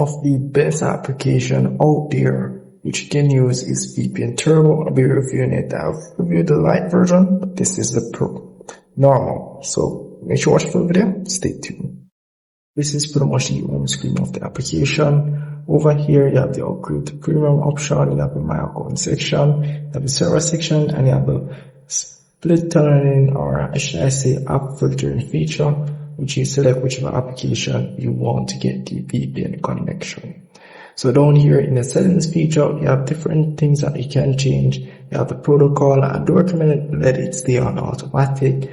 of the best application out there which you can use is VPN Turbo. I'll be reviewing it. I've reviewed the light version, but this is the normal. So make sure you watch the full video. Stay tuned. This is pretty much the home screen of the application. Over here, you have the upgrade to premium option, you have the my account section, you have the server section, and you have the split tunneling, or should I say app filtering feature, which you select whichever application you want to get the VPN connection. So down here in the settings feature, you have different things that you can change. You have the protocol. I do recommend let it stay on automatic.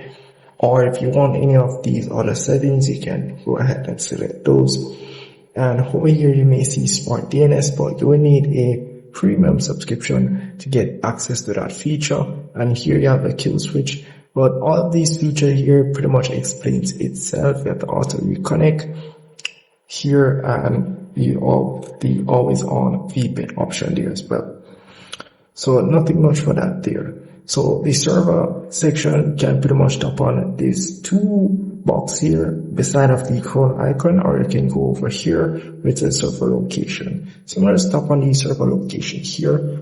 Or if you want any of these other settings, you can go ahead and select those. And over here, you may see Smart DNS, but you will need a premium subscription to get access to that feature. And here you have the kill switch. But all of these features here pretty much explains itself. You have the auto reconnect here, and the always on VPN option there as well. So nothing much for that there. So the server section can pretty much tap on these two box here beside of the Chrome icon, or you can go over here with the server location. So I'm going to tap on the server location here.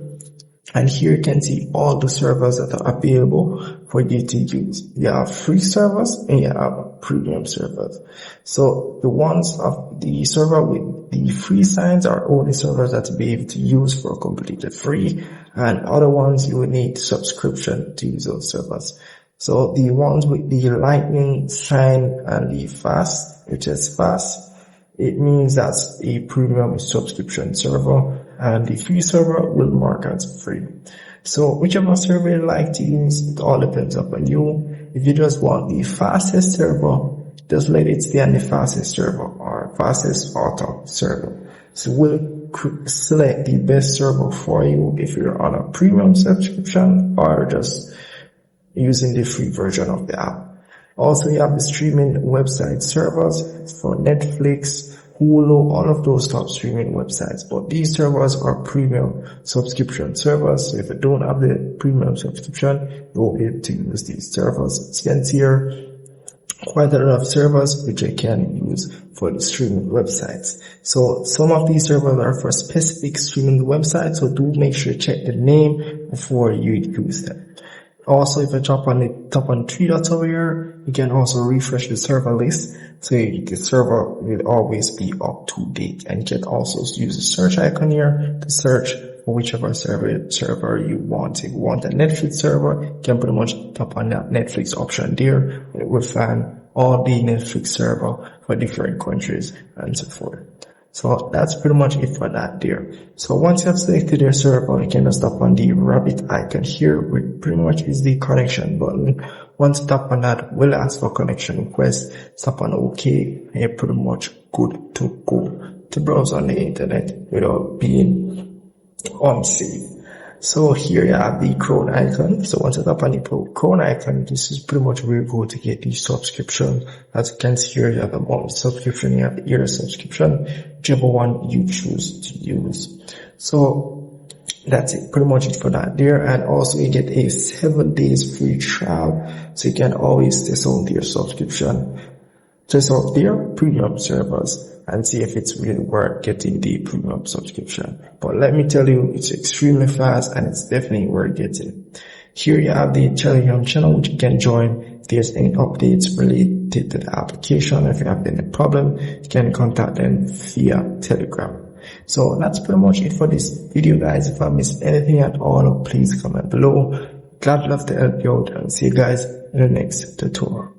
And here you can see all the servers that are available for you to use. You have free servers and you have premium servers. So the ones of the server with the free signs are only servers that you'll be able to use for completely free, and other ones you will need subscription to use those servers. So the ones with the lightning sign and the fast, which is fast, it means that's a premium subscription server, and the free server will mark as free. So whichever server you like to use, it all depends upon you. If you just want the fastest server, just let it stay on the fastest server or fastest auto server. So we'll select the best server for you if you're on a premium subscription or just using the free version of the app. Also, you have the streaming website servers for Netflix, Hulu, all of those top streaming websites. But these servers are premium subscription servers. So if you don't have the premium subscription, you won't be able to use these servers. As you can see here, quite a lot of servers which I can use for the streaming websites. So some of these servers are for specific streaming websites, so do make sure to check the name before you use them. Also, if I tap on three dots over here, you can also refresh the server list, so the server will always be up to date. And you can also use the search icon here to search for whichever server you want. If you want a Netflix server, you can pretty much tap on that Netflix option there. It will find all the Netflix server for different countries and so forth. So that's pretty much it for that there. So once you have selected your server, you can just tap on the rabbit icon here, which pretty much is the connection button. Once you tap on that, we'll ask for connection request. Tap on OK, and you're pretty much good to go to browse on the internet without being unsafe. So here you have the Chrome icon. So once you tap on the Chrome icon, this is pretty much where you go to get the subscription. As you can see here, you have the month subscription, you have the year subscription, whichever one you choose to use. So that's it, pretty much it for that there. And also you get a 7 days free trial, so you can always test out your subscription, test out their premium servers, and see if it's really worth getting the premium subscription. But let me tell you, it's extremely fast and it's definitely worth getting. Here you have the Telegram channel, which you can join if there's any updates related to the application. If you have any problem, you can contact them via Telegram. So that's pretty much it for this video, guys. If I missed anything at all, please comment below. Glad to have to help you out, and see you guys in the next tutorial.